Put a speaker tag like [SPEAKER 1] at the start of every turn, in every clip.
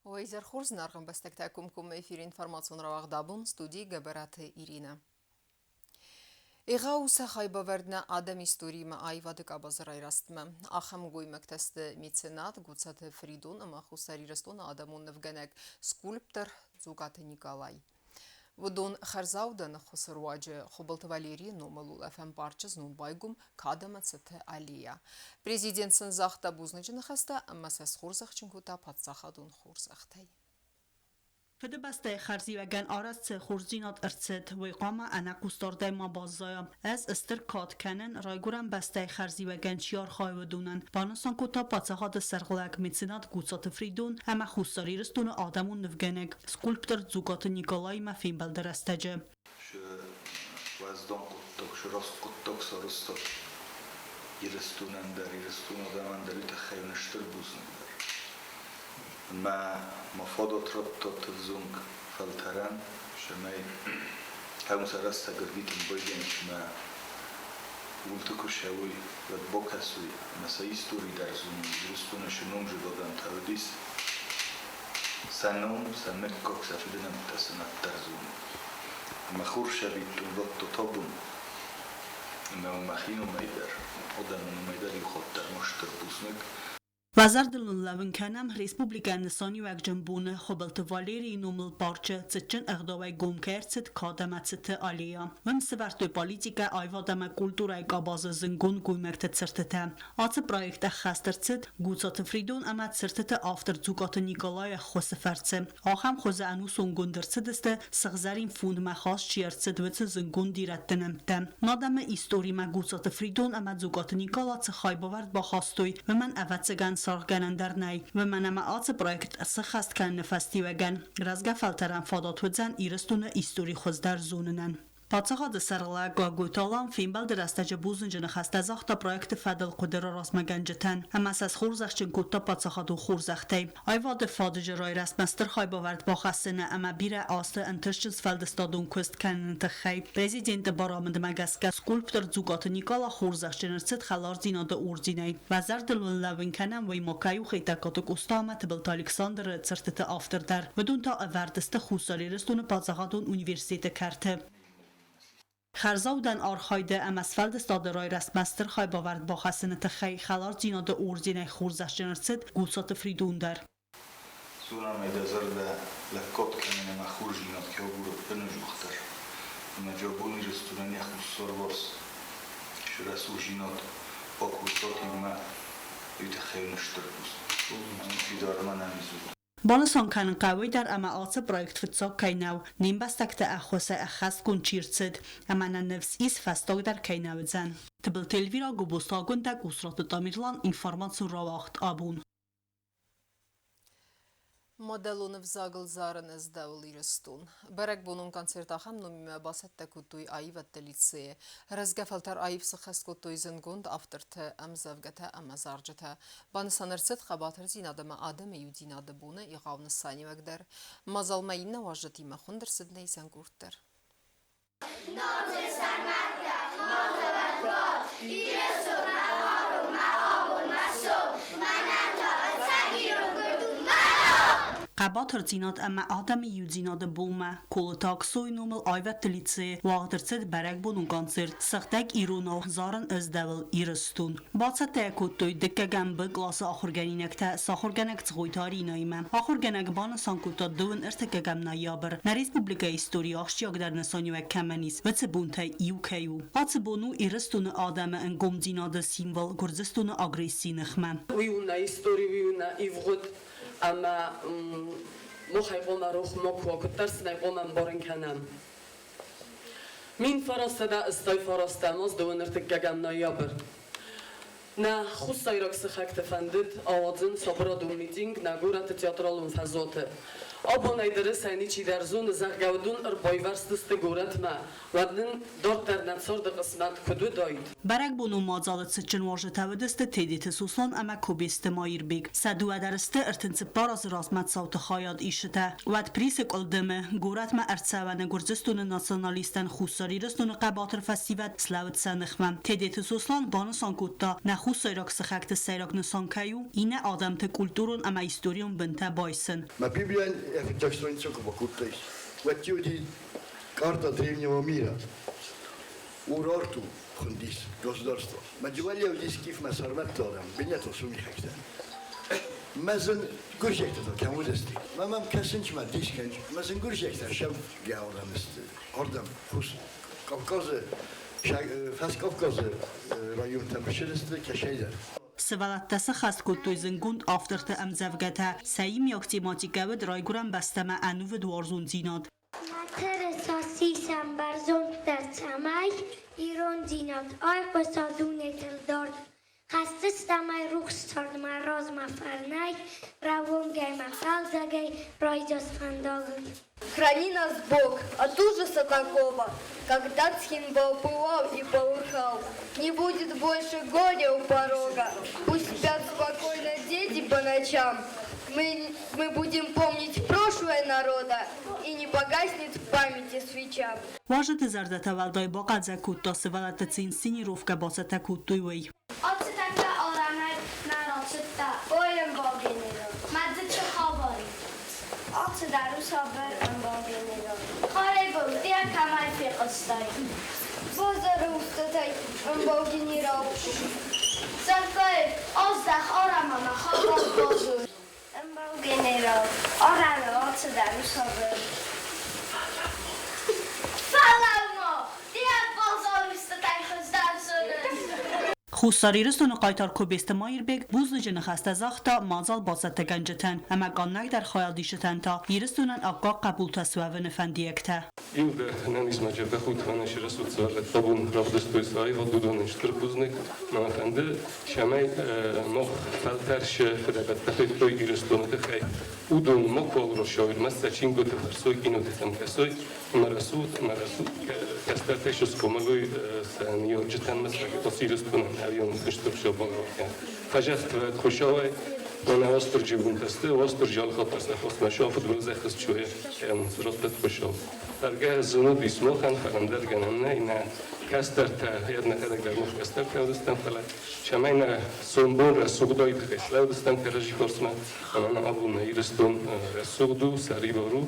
[SPEAKER 1] ویزر خورز نرخم بستک تکم کم افیر انفرماسیون رو اقدابون استودی گبرات ایرینا. إغاو سخاي بوردنا آدم استوري ما آي وادك أبازرای رستم آخم گوی مكتست ميتسنات گوتسات فريدون اما خساري رستون آدمون نفگنك سكولبتر زوگات نيكالاي. ودون خرزاودن خسرواج خبلت Валерий номалул FM парчыз нун байгум кадама цете алия. Президент сынзахта бузнычын хаста масас хурзахчын кута патсахадун хурзахтай.
[SPEAKER 2] فده بسته خرزی وگن آرست خورزینات ارتست و اقامه انا قستارده ما بازایم از استر کات کنن رایگورم بسته خرزی وگن چیار خواهی ودونن بانستان کتا پاتساخات سرغلق میتسینات گوتسات فریدون اما خوستاری رستون آدمون نفگنگ سکولپتر زوگات نیکالای ما فیم بلدرستجه
[SPEAKER 3] وزدان قطاق شراست قطاق سارستاق یرستونن در یرستون آدمان داری تخیونشتر بوزن ما مفادات ربطات الزونج فلتران شماي هم سرست قربيتن بيدين شما ولتكو شاوي ودبوكاسوي مسايستوري درزون درستون شنوم جدادن توديس سنوم سنكوك سفدنا متسنة درزون مخور شبيتون ربطو طبون إنه مخينو ميدر ودنو ميدر يخطر مشتر بوسنك
[SPEAKER 2] وزر دلون لون کنم ریسپوبلیکا نسانی و جنبونه خبلت والیری نومل پارچه تچن اقداوی گم کرد کادمت ست آلیا و مسورت پالیتیکا آیوادم کلتورای گاباز زنگون گویمرت سرتته آت پروژه خسترت گوزات فریدون امت سرتته آفتر زوگات نیکالای خوسفرت آخم خوز انو سونگون درست است سغزرین فوند مخاص چیرت دوت زنگون دیرت نمته نادم ایستوری مگوزات فریدون امت زوگات نیکالات خای باورد با خواستوی و من اوتسگن سارگنن در نای و منم آت پروژه سخست کن نفستی وگن رزگه فلتران فادات وزن ایرستون ایستوری خوز در زوننن پاتساخاد سرلا گوگوتالان فیلم بلدرستج بوزنجن خسته زاخت پروژه فدل قدر راست مگنجتن هم از خورزخچن کوتا پاتساخاد و خورزختی آیواد فادج رای رسمستر خای باورد با خستنه اما بیره آست انترشتز فلدستادون کست کنن تخی پرزیدنت بارامند مگسکا سکولپتر زوگات نیکالا خورزخچن ارست خلار زیناد اورزینی وزر دلون لون کنم وی مکایو خیتکاتک استامت بلت الکساندر سرتت آفتر در بدون تا اوردست خوصالی رستون پاتساخادون اونیورسیت کرته خرزاودن آرخایده امسفلد استادرای رسمستر خای باورد با خسنت خی خلار زیناد اورزینه خورزش جنرست گوسات فریدون در
[SPEAKER 3] سونا میدازر لکات کنیم مخور جیناد که او بنج مختر مجابونی رستوران یخوصار باز شرسو جیناد با کوساتی ما یتخیونشتر بود من فیدار من نمیزود
[SPEAKER 2] بانسان کن قوی در اما آت پروژه فتساق کیناو نیم بستکت اخوسه اخست کن چیرتد اما نفس ایس فستاق در کیناو زن تبل تلویرا گوبوستاگون دک اسرات دامیرلان اینفارماسیون را وقت آبون
[SPEAKER 1] Modelun vzagl zarın zdavli restun. Berek bunun konserta ham numime basette kutuy ayv atelice. Razgafaltar ayv sıxas kutuy zengund afterte amzavgata amazarjata. Ban sanırset xabatır zinadama adamı yudinadı bunu iğavны sani vagdar. Mazalmayinna vajjatima xundır sidney zengurttar.
[SPEAKER 2] قباتر زینات اما آدم یوزیناد بومه کولتاک سوی نومل آیوت لیتسه واقدرسد برک بونون کنسرت سختک ایرونو زارن از دول ایرستون باست تاکود توی دکگم بگلاس آخرگنینکتا ساخرگنک تغویتاری نایمه آخرگنک بان سانکوتا دون ارتکگم نایابر نریسپوبلیکا ایستوری آخشیاک در نسانی و کمنیس و تبونتای ایوکیو آتبونو ایرستون آدم انگم زیناد سیمبل گرزستون آگریسی نخمه
[SPEAKER 4] ویونا ایستوری ویونا ایوغد اما مخیقونا روح مکوا کترس نیقونا بارن کنم مین فراسته دا استای فراسته ماز دو نرتگگم نایابر نه خوش سایراک سخک تفندد آوازن صبرا دو میتینگ نگورت تیاترالون فضاته آبا نیدره سینی چی در زون زغگودون اربایورست است گورت ما ودن دارت در نفسار در قسمت کدو داید
[SPEAKER 2] برک بونو مازالت سچن واجه تودست تیدیت سوسلان اما کوبیست مایر بیگ سدو درسته ارتنس باراز راسمت صوت خایاد ایشته ود پریسک الدمه گورت ما ارتسوانه گرزستون ناسیونالیستن خوصاری رستون قباتر فستیوت سلاوت سنخمن تیدیت سوسلان بانو سانکوتا خسارك سخكت سيرك نسانكيو إنا آدم تكولتورون أما إستوريون بنتا بايسن.
[SPEAKER 5] Ma Bibbia è già stronzo come cutte. Vecchio di carta древнего мира. Урарту хондис государство. Ma giovanni удис киф ma sarvatторам. Бенято суми хакта. Мазен гуржекта камудести. Мамам касынч ма дискенч. Мазен гуржекта шам гаурамст. Ордам хус. Кавказы Фас Кавказы район тамшелесте кашайдар.
[SPEAKER 2] سوالت تسخست کد توی زنگوند آفترت امزوگته سعیم یاکتیماتیکه و درایگورم بستمه انو و دوارزون زیناد.
[SPEAKER 6] مترساسی سنبرزون در سمای ایران زیناد آی قصادون تلدار خسته ستمای روح ستارد مراز مفرنای روان گای مفلزگای رایجاز фандалын.
[SPEAKER 7] Храни нас Бог от ужаса какого, когда Цхинвал пылал и полыхал. Не будет больше горя у порога, пусть спят спокойно дети по ночам. Мы будем помнить прошлое народа, и не погаснет в памяти свеча.
[SPEAKER 2] واجد زردت والدای با قدر کد تا سوالت تین سینی روفکه باسته کد توی وی.
[SPEAKER 6] Açıkta oranlar naroçıkta oyun bölgeleri. Madzıçı havayı. Açıda Rusabır bölgeleri. Karebol diye kamay fiqistay. Bozarı ustatay bölgeleri. Sarkay azdak aramama havay bozur. Bölgeleri. Oranı açıda Rusabır. Falavmo diye bozar ustatay kızdan sonra.
[SPEAKER 2] خوستاریرستون قایتار کوبیست مایر بیگ بوز نجن خسته زاختا مازال باسد تگنجتن اما گاننگ در خیال دیشتن تا ایرستونن آقا قبول تسوه نفندیکته.
[SPEAKER 8] Iude nenizmađe behut maneš resucare tabun ravdestuisai vadudoniš trpuznik manafende šamai moh falterše fedebet tefektoi iristonete hei udun mokol rošoir mesta čingote versoi kinote temkesoi marasut kastertešus komagoi sen jorđetan mesta kitos iristonan avion ishturšo bogovke. Fajet kvet khushavai أنا أستر جبون تسته وأستر جال خاطر سخص نشافت بالزخص شوية كم رتبة خشوا ترجع الزنود بيسمو خان فرم درجة نمنا إن كاستر تا يدنا كذا جرمش كاستر كودستان فلا شمعنا سنبون رسوداي بخيس لو دستان كرجي فرسما أنا أبونا يرستون رسودو سري بارو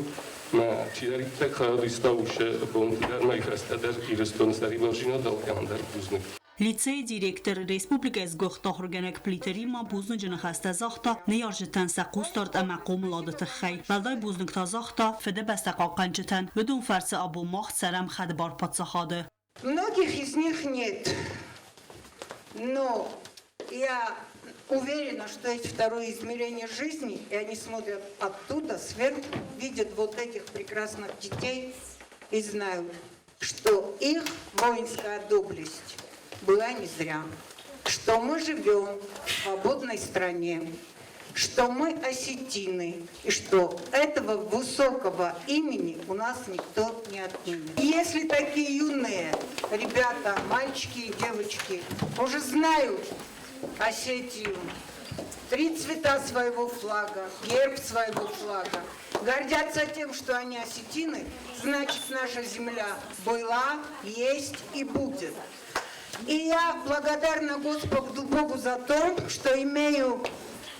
[SPEAKER 8] ما چیزی تک خواهد استاوش بون در مایفست در ایرستون سری بارجینا دال کاندر بوزنک.
[SPEAKER 2] لیتسه دیرکتر ریسپوبلیکا از گختا خورگنک پلیتری ما بوزن جن خسته زاختا نیارجتن سقوس دارد اما قوم لادت خی بلدای بوزنک تا زاختا فده بستقا قنجتن بدون فرس ابو ماخت سرم خد بار پاتسخاده.
[SPEAKER 9] Многих из них нет, но я уверена, что есть второе измерение жизни, и они смотрят оттуда, сверху, видят вот этих прекрасных детей и знают, что их воинская доблесть была не зря, что мы живем в свободной стране, что мы осетины, и что этого высокого имени у нас никто не отнимет. Если такие юные ребята, мальчики и девочки уже знают Осетию, 3 цвета своего флага, герб своего флага, гордятся тем, что они осетины, значит, наша земля была, есть и будет. И я благодарна Господу Богу за то, что имею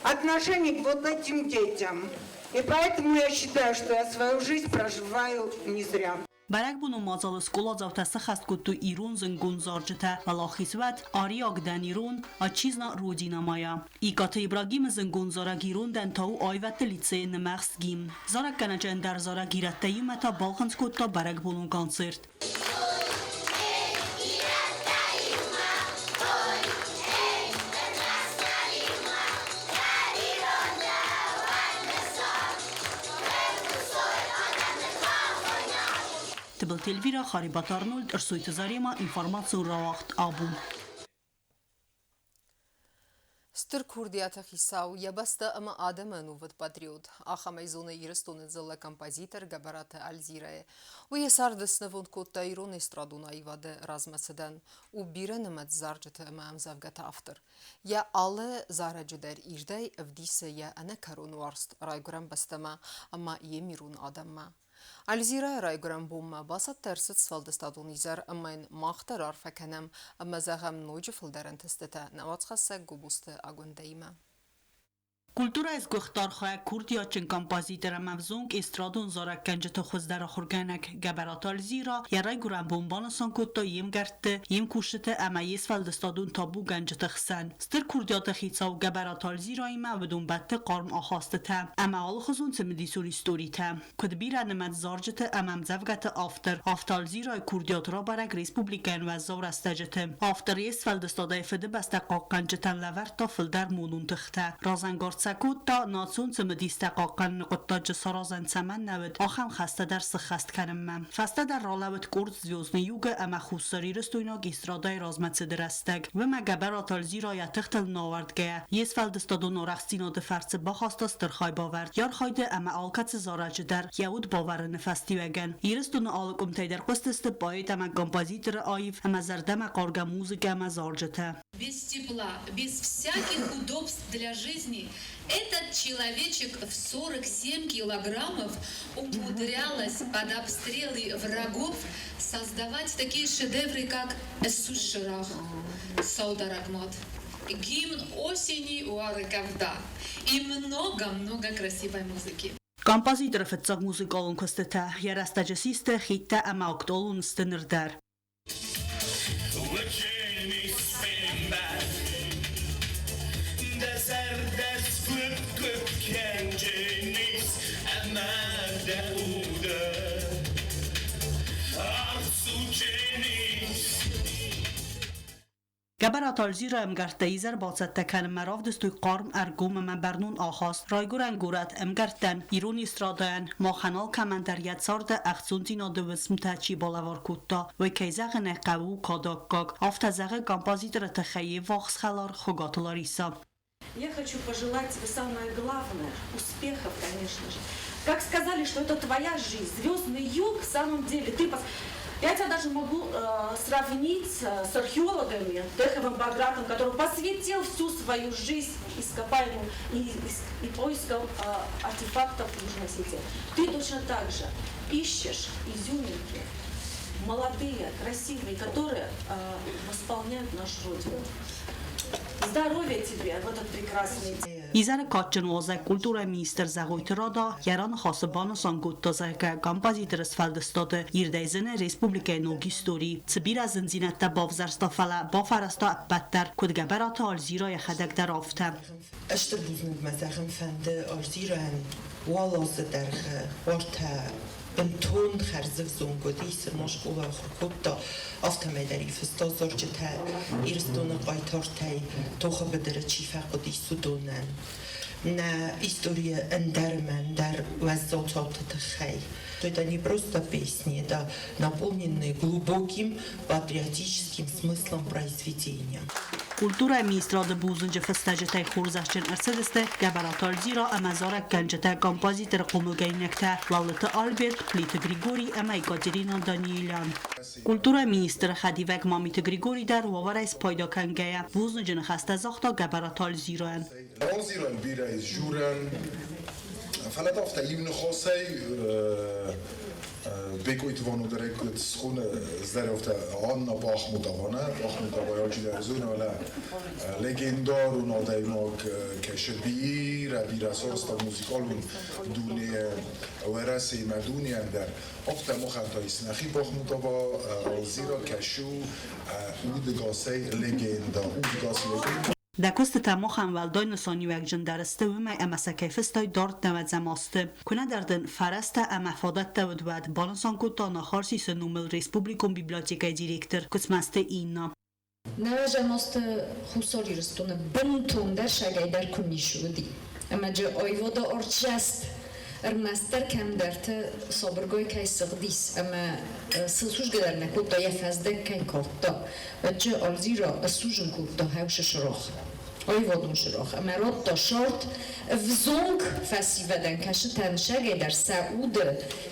[SPEAKER 9] отношение к вот этим детям. И поэтому я считаю, что я свою жизнь проживаю не зря.
[SPEAKER 2] برک بونو مازال سکولا زاوته سخست کد تو ایرون زنگون زارجته و لاخیزوت آریاگ دن ایرون آچیزنا رودی نمایا. ایگات ابراگیم زنگون زارا گیرون دن تاو آیوت لیتسه نمخست گیم. زارک گنجن در زارا گیرت تیومه تا بالخنس کد تا برک بونو کانسرت. تبل تلویرا خریبات آرنولد ارسویت زاريما انفورماسيون راوخت آبون.
[SPEAKER 1] Ստր քուրդիաթը խիսավ յաբաստը ըմը ադեմը նուվդ պատրիոտ, ախամայզոնը իրստոնը ձլը կամպազիտր գաբարաթը ալզիրայ, ու եսար դսնվոնդ կոտտա իրոն էստրադուն այվադը ռազմացդան, ու բիրը նմդ զարջըթը ըմը ամզավգաթը ավտր. Յա ալը զարաջդեր իրդայ վդիսը յա անա կարոն ու արստ ռայգուրան բստամա, ըմա եմիրուն ադամma. Alzira Rayguran basat tersit sfaldestadun izar ammain machter arfakanem amma zagam noje filderent esteta nawatskhassa gubuste agundayma.
[SPEAKER 2] Kultura ez guxtar khoya Kurdiya çin kompozitera mevzung estradun zorak genjet xozdara khurganak gabarat Alzira yaray guran bomban sankutta yem gerte yem kushte ama yesfaldestadun tabu genjet xsan stir Kurdiya khitsav gabarat Alzira ima بدون batte qarm ahasته ta ama al khuzun tmedisur istori ta kudbira nemat zarjete amam zavgat after Alzira Kurdiya tra barak respublikan va zavrastajete after yesfaldestada fede bastaqaq genjetan lavar tafel dar munun txta razangor سکوتا ناتون تمدیستقاقن نقطه جسارازن سمن نود آخم خسته در سخست کنم من فسته در رالوت کرد زیوزنی یوگ اما خوستاری رستوینا گیسترادای رازمت درستگ و مگبر آتالزی را یتختل ناوردگه یس فلدستادو نورخستینا دفرس بخواست استرخای باورد یار خایده اما آلکت زارج در یهود باور نفستی وگن ایرستون آلکم تیدر قستست باید اما گمپازیتر آیف اما زردم قارگ موزیک اما زارجته
[SPEAKER 10] без тепла, без всяких удобств для жизни, этот человечек в 47 килограммов умудрялась под обстрелы врагов создавать такие шедевры, как «Эссушрах», «Саударагмат», гимн осени Уарыкавда и много-много красивой музыки.
[SPEAKER 2] Композитор фетцаг музыкалун костета, ярастаджасисте хитта ама октолун стенердар. Gabarat Alzira emgarteizer batsat tekan marav destoy qarm ergum man bernun ahast rayguran gurat emgarten ironi stradan ma khanal kamandariat sarda axsuntina de vismtachi balavar kutta ve kayzagene qavu kadakak aftazaghe композитор тхаи вахсхалар хугатлариса.
[SPEAKER 11] Я хочу пожелать тебе самое главное успехов, конечно же. Как сказали, что это твоя жизнь, звездный юг, в самом деле я тебя даже могу сравнить с археологами Теховым Багратом, который посвятил всю свою жизнь ископаемым и поискам артефактов в Южной Осетии. Ты точно так же ищешь изюминки, молодые, красивые, которые восполняют нашу родину. Здоровья тебе в этот прекрасный день.
[SPEAKER 2] Izar Kachenwaze kultura minister Zagoytrada yaran khasban sanguttazaka композитор сфалдстаде ирдайзен республика Ногистори цбира зензинатта бавзарстафала бафараста баттар кудгабарат Alzira yxadak dar afta
[SPEAKER 12] اشتر بوزند مزاخم فند Alzira والاز درخه وارتا بنتون خرزف زونگودیس مشغول خودتا آفتمه داری فستا زرجته ایرستون قایتارتای توخه بدره چیفه قدیسو دونن نه история эндермен, дар ваззотот тхай. Это не просто песни, это наполненные глубоким патриотическим смыслом произведения.
[SPEAKER 2] Kultura ministrada buzunca festacetay xurzashchin arsedeste gabarat Alzira amazara ganjata композитор qomulgaynakta Lalita Albert Plita Grigori ama Ekaterina Danielian. Kultura ministr Khadivak Mamit Grigori dar wavarais payda kangaya buzunca khasta zaxta gabarat Alzira.
[SPEAKER 13] Alzira bira iz juran falat afta ibn khosay بگویید وانو داره که سخون زده افته آن باخ متوانه در زون ولی لگندار و نادای ما که شبیر اساس تا موزیکالون دونه ورسی مدونی اندر افته مخطای سنخی باخ متوا Alzira کشو اود گاسه لگندا
[SPEAKER 2] Da koste tamo xanvaldoj nësoni u ekgjën darëste vëmaj e masakejfestoj dort në vetë zamaste. Kuna dardën farasta e mahfadat të vëdvat, banëson kuta në kharsi së numëll Respublikon Biblioteka direktër, kësmaste inna.
[SPEAKER 14] Narajamoste husori rëstune bëntun der shagaj der kunishudi. Ama gjë ojvoda orqest Ermester kemderte sabırgoy kay sığdis ama sılsuş gederne kutta yefezde kay kortta. Vece Alzira asujun kutta hevşe şrox. Oyvodun şrox. Ama rotta şort vzong fesiveden kaşıten şegeder Saud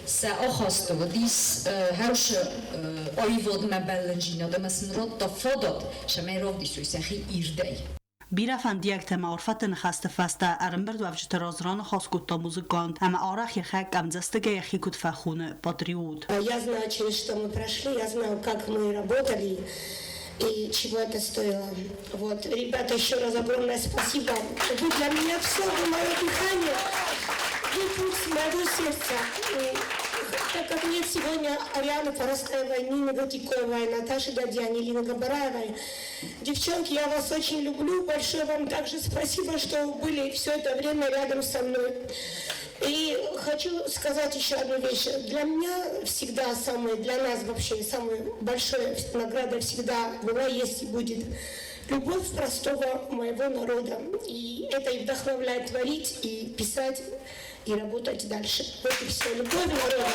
[SPEAKER 14] sa axastodis hevşe oyvod mebellenjina da mesin rotta fodat şemerovdi suysexi irdey.
[SPEAKER 2] بیرفندیک تم عرفت نخست فسته ارنبرد و وجت رازران خاص کود تا موزیکاند اما آرخ یخک امزستگه یخی کود فخونه بادریود.
[SPEAKER 15] Я знаю, через что мы прошли, я знаю, как мы работали и чего это стоило. Вот, ребята, еще раз огромное спасибо. Вы для меня все, вы мое дыхание, вы пульс моего сердца. Так как нет сегодня Арианы Форостаевой, Нины Гатикоевой, Наташи Дадьяни, Лины Габараевой. Девчонки, я вас очень люблю. Большое вам также спасибо, что были все это время рядом со мной. И хочу сказать еще одну вещь. Для меня всегда для нас вообще, самая большая награда всегда была, есть и будет. Любовь простого моего народа. И это и вдохновляет творить, и писать, и работать дальше. Вот и все. Любовь народа.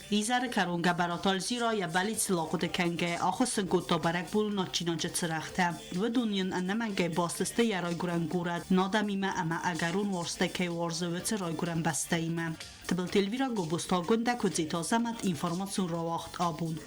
[SPEAKER 2] ایزار کرونگه براتال زیرا یا بلیت سلاقود کنگه آخو سنگود تا برک بولو ناچینانچه چرخته و دونین انمنگه باستسته یا رای گرن گورد نادمیمه اما اگرون ورسته که ورزه و چه رای گرن بسته ایمه تبل تلویرا گوبستا گنده کدزیتا زمت اینفارماتسون را وقت آبون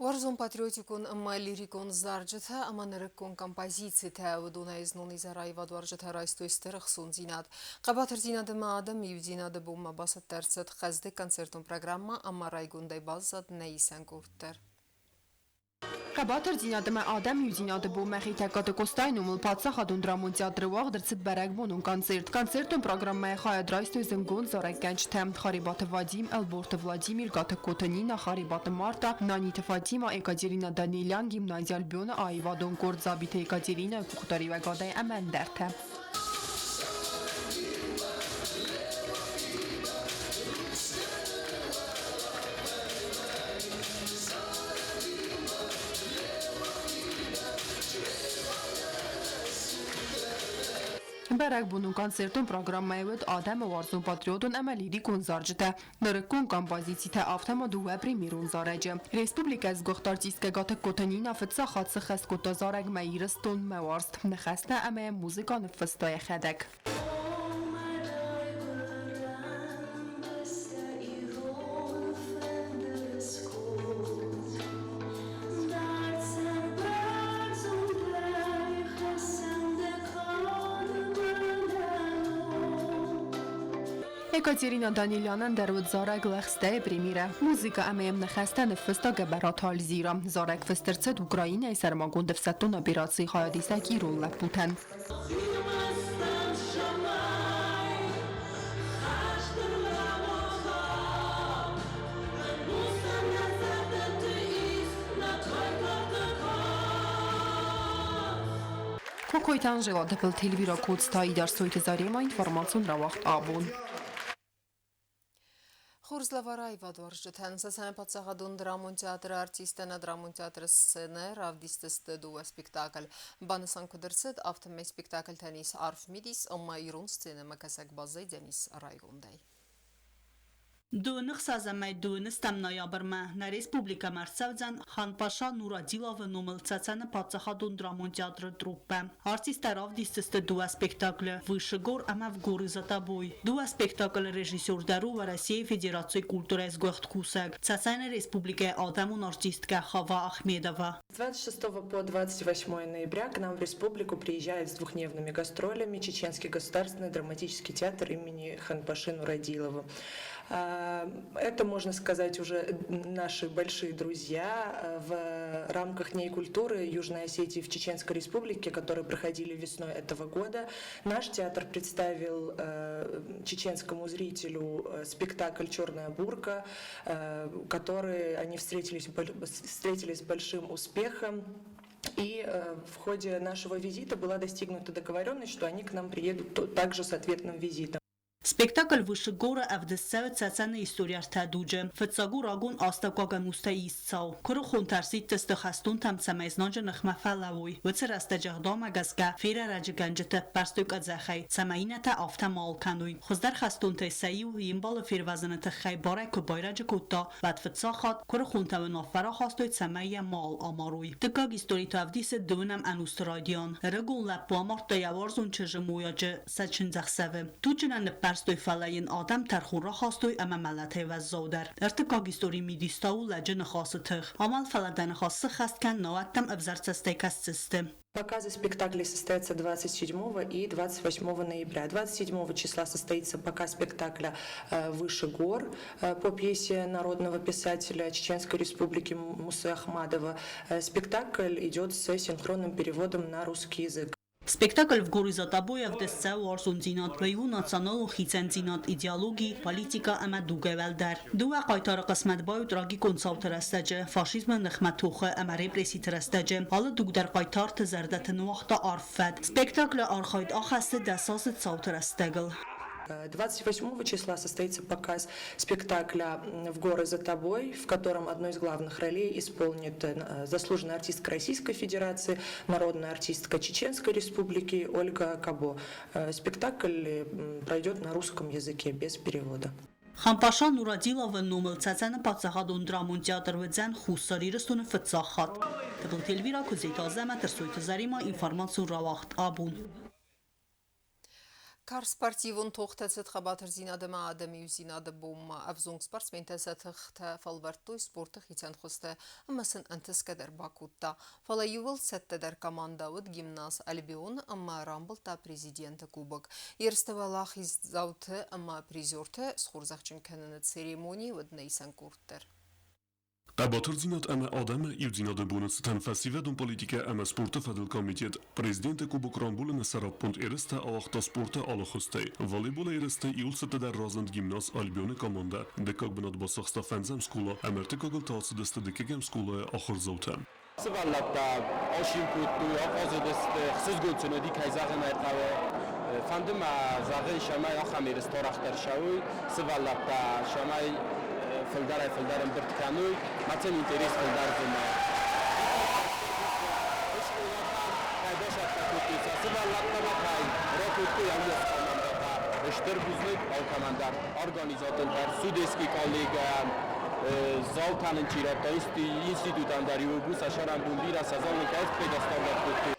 [SPEAKER 1] Варзон патриотикун ама лирикун зарджета ама нерекун композиции теавдуна изнун изараева дварджета райстойстерх сунзинат. Қабатыр зинады маадам ивдинады бумма басат терцет хазды концертун программа ама райгундай баззад нейсен гурттер.
[SPEAKER 16] Կաբաթր զինադմը ադամ յուզինադը բու մեղի թակատը կոստայնում լ պացա խադուն դրամուն տեատրվաղ դրցիտ բերակ բունուն կոնցերտ։ Կոնցերտուն պրոգրամմայ խայադրայստույ զնգուն զորակ գանչ թեմ խարիբատը Վադիմ, Էլբորտը Վլադիմիր, գատը Կոտոնինա, խարիբատը Մարտա, Նանիտը Ֆատիմա, Էկատերինա Դանիելյան, Գիմնազիա Ալբյոնը, Այվադոն Կորդ Զաբիթը Էկատերինա, Կուխտարի վագադայ ամանդերթը։ Բերակ բունուն կոնցերտուն պրոգրամմայվետ ադամը վարզուն պատրիոտուն əməlirik կոնզարջտə, նրկուն կամպազիցիթə ավթəmə դուվə պրիմիրուն զարəջը։ Respublikəz գողտարցիսկə գատը կոտոնին ավծա խացı խəs կոտազարəg մəyիրստուն məvarst, նխəstə əməyə մուզիկանı ֆստոյը խədək։ Էկատերինա Դանիելյանն դերվդ զարակ լեխստե պրիմիրը։ Մուզիկա ամեմ նխեստը նվստագը բերաթալ զիրա։ Զարակ վստրցետ Ուկրայինայ սարմագուն դվսատուն աբիրացի խայադիսակ իրուն լապուտեն։ Կոկոյտան ժելա դպլ թիլվիրա կոծտայի դարսոյթը զարեմա ինվորմացուն ռավաղտ աբուն։
[SPEAKER 1] Խուրզլավարայվա դվարժջթան սասանը պատսաղադուն դրամուն թեատրը արտիստենա դրամուն թեատրը սցենը ռավդիստստը դուվա սպիկտակլ բանսան կդրսետ ավտմե սպիկտակլ թենիս արվ միդիս ըմմա իրուն սցենը մկասակ բազայ դենիս ռայգունդայ
[SPEAKER 2] Դունıq սազամայ դունստամ նոյաբրմա նա ռեսպուբլիկա մարսավձան խանպաշա նուրադիլովը նոմլ ծացանը պատսախադուն դրամոն թեատրը տրուպը արտիստարով դիստստը դուա սպեկտակլը վիշգոր ամավ գորիզատաբոյ դուա սպեկտակլը ռեժիսոր դարու в России Федерации культуры сгохт кусак Цацайна республика Адамун артистка Хава Ахмедова.
[SPEAKER 17] С 26 по 28 ноября к нам в республику приезжает с двухдневными гастролями Чеченский государственный драматический театр имени Ханпаши Нурадилова. Это, можно сказать, уже наши большие друзья в рамках Дней культуры Южной Осетии в Чеченской Республике, которые проходили весной этого года. Наш театр представил чеченскому зрителю спектакль «Черная бурка», который они встретили с большим успехом. И в ходе нашего визита была достигнута договоренность, что они к нам приедут также с ответным визитом.
[SPEAKER 2] Спектакль вышегора авдесцеве цацаны историар тадуджем. Фцагу рагун астакога мустаисцау. Курухун тарсит тестахастун там самайзнанжа нахмафалавуй. Вцерастаджагдам магазга фира раджганжта барстук адзахай. Самайната автамал кануй. Хоздар хастун тесаю имбал фирвазанат хай барак байраج кута. Бад фцахат курухун там нафара хастуй самaya mal amaruy. Tıkag istori tavdis dönəm anusradian. Regun la pamart da yavarzun çejmoyaje saçın zaxsave. Tuçnan رستوی فلاین آدم ترخورا خواستوی اما ملته و زودر ارتکاگیستوری میدیستاو لجن خاصتخ عمل فلدن خاصه خست کن نواتم ابزرتسته کست سیستم.
[SPEAKER 17] Показы спектаклей состоятся 27 и 28 ноября. 27 числа состоится показ спектакля «Выше гор» по пьесе народного писателя Чеченской Республики Мусы Ахмадова. Спектакль идет с синхронным переводом на русский язык.
[SPEAKER 2] Спектакль в горизонтабой авдесца варсунзинат вейу национал хицензинат идеологии политика ама дугевелдер. Дуа قایتار قسمت باید راگی کنساوتر استجه فاشیزم نخمتوخه اما رپرسیتر استجه حالا دوگ در قایتار تزردت نوخت آرفد. سپکتاکل آرخاید آخسته دستاست ساوتر استگل.
[SPEAKER 17] 28 числа состоится показ спектакля «В горы за тобой», в котором одной из главных ролей исполнит заслуженная артистка Российской Федерации, народная артистка Чеченской Республики Ольга Кабо. Спектакль пройдет на русском языке без перевода.
[SPEAKER 2] Խամպաշան ուրադիլավը նոմլ ծածանը պացախադուն դրամուն տեատրվեձան խուսարի ռստունը ֆծախատ։ Տվլտել վիրա կուզեիտ ազամը տրսույթը զարիմա ինվարմացու ռավաղտ աբուն։
[SPEAKER 1] Կար սպարտիվուն թողտեցդ խաբաթր զինադմա ադեմի ու զինադբում ավզունգ սպարսմեն տեսաթղթը վալվարտույ սպորտը խիցան խոստը ամասն ընտս կդեր բակուտտա վալայուվլ սետտեդեր կամանդավուտ գիմնաս ալբիոն ամա ռամբլտա պրեզիդենտը կուբոկ երստավալախ իզավթը ամա պրիզյորթը սխուրզաղջին կննըտ սերեմոնի վդնեիսան կուրտտեր
[SPEAKER 18] Qabotr zinat ama adamı i zinat bunus tan festivalun politika ama sporta fadel komitet prezidente Kubok Rambul na sarapont ersta ağta sporta alxostay voleybol ersta yulsata der razand gimnas albione komanda de kogbnat basaqsta fenzam skula amerte kogl taası deste de kegem skula axır zawtan
[SPEAKER 19] Svalapta oshim kutu axoz dest xsiz gultsuna dik hayzaga mayqawe fandim zagin shamay axamir storaxtar shawi Svalapta shamay فلدارم برتکانوی متن اینترس فلدار زمان. کایداشت کاکوتی سبب لطمه کای رکوتی آمیز کامندار اشتر بزنگ آل کامندار ارگانیزاتور در سودسکی کالیگا زالتانن چیرابتا اینستیتوتان داریو بوس اشارم بولیرا سازان کاست پیداستان کوتی.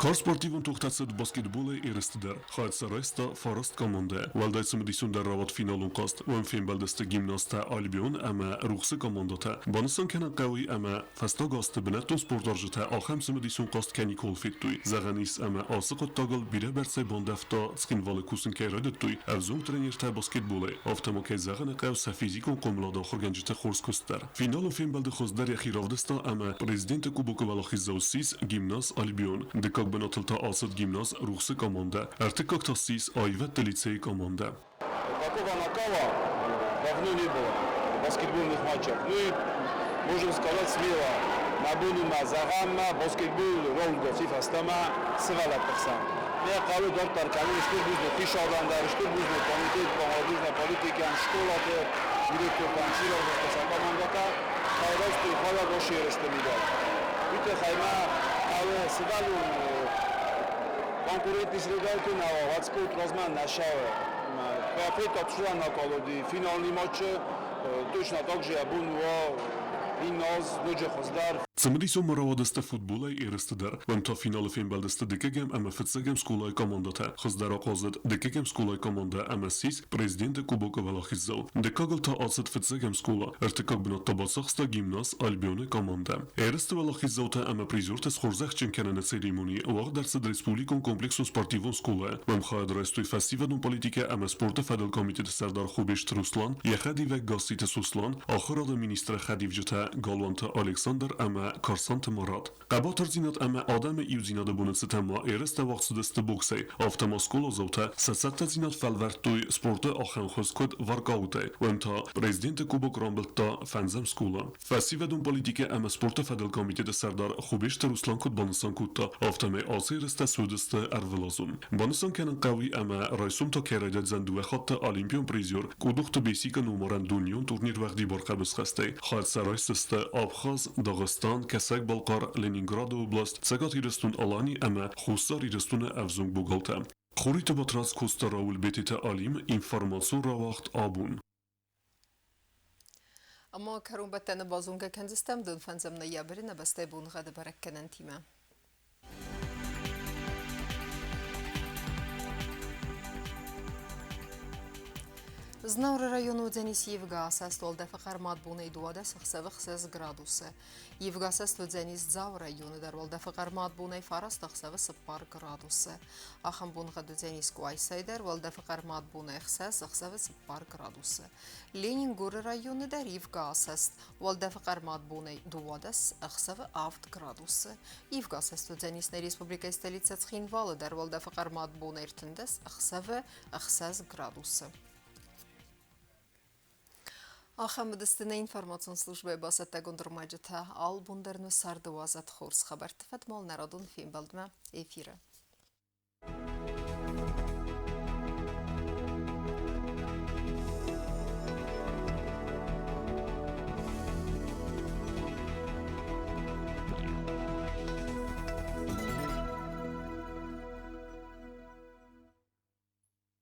[SPEAKER 18] Kar sportivun tuxtatsed basketbolu eristeder. Xayt saraysta farast komanda. Valdaytsım disun der ravat finalun qast. Wan finbaldeste gimnasta Albion ama ruxsi komandata. Banısan kenan qawi ama fasta gastı binatun sportarjıta axamsım disun qast kanikol fittuy. Zaganis ama asıqot tagıl bire bersay bandafta skinvalı kusun kayradettuy. Avzum trenerta basketbolu. Avtamokay zagana qawsa fizikun qomlada xurganjita xors kustar. Finalun finbalde xozdar yaxiravdesta ama prezident Kubok Valaxizausis gimnas Albion. Benatılta asıd gimnaz ruxsi komanda. Ertikak tassis ayvet de лицей komanda.
[SPEAKER 20] Такого накала давно не было в баскетбольных матчах. Ну и можем сказать смело, Мабунима Загамма баскетбол ролга FIFA стама сывала персан. Не қалу доктор камин что будет фишадандар, что будет комитет по молодежной политике, школа директор пансилов за командата, хайраст и хала гоши рестемида. Вите хайма але сывалу конкурентის რეგალტუნავა ვაცკут როზმან ნაშავე პერფექტ აბსოლუტნა კოლოდი ფინალნი матче точно так же я бунво инноз нуჯე ხოსდარ
[SPEAKER 18] Цымдисо маравадеста футбола эрестедер. Ван та финалы финбалдеста декегем ама фитсегем скулай командата. Хоздара қозет декегем скулай команда ама сис президенте Кубока Валахиззау. Декагл та ацет фитсегем скула. Эртекаг бинат табасахста гимнас Альбионе команда. Эресте Валахиззаута ама призорте схорзахчен кенене церемонии. Вах дарсед республикон комплексу спортивон скула. Вам хаяд райстуй фестивалун политика ама спорта федел комитет Сардар Хубешт Руслан. Яхади век гасите Суслан. Ахырада министр Хадивжета Галванта Александр ама Карсант Марат. Qabotr zinat ama adamı i zinada bunun tema ereste vaxtudeste boksay. Avtama skola zauta sasatta zinat falvertuy sporta axan xoskod varkaute. Vanta prezident Kubok Rambelta fanzam skola. Festivalun politika ama sporta fedel komitete Sardar Xubeshte Ruslan kod banısan kutta. Avtama asireste sudeste ervelazum. Banısan kenan qawi ama raysum ta keradet zandu ve xatta olimpiyon prizyor. Kuduxta besika numaran dunyon turnir vaqdi barqabız xastay. Xayt sarayseste Abxaz, Dağıstan, Kasak Balqar, Leningrad oblast, Sagat irestun Alani ama Xusar irestun Avzung Bugalta. Xorita batras Kosta Raul Betite Alim informasyon ravaqt abun.
[SPEAKER 1] Ama karun battene bazunga kendistem dün fenzem neyabirine beste bunga da barakkenen time. Znavr rayonu Dzenis Yevgasast Valdefaqar madbune duada 6 graduse. Yevgasast Dzenis Zav rayonu dar Valdefaqar madbune faras 6 graduse. Axam bunqa Dzenis Quaysayder Valdefaqar madbune 6 graduse. Lenin Gor rayonu dar Yevgasast Valdefaqar madbune duada 7 graduse. Yevgasast Dzenis Respublika stolica Tskhinvala dar Valdefaqar madbune irtindes 7 graduse. Ахамдыстына информацион службы басатта гондурмаджата ал бундерну сарды вазат хорс хабар тфат мол народун фим балдма эфира.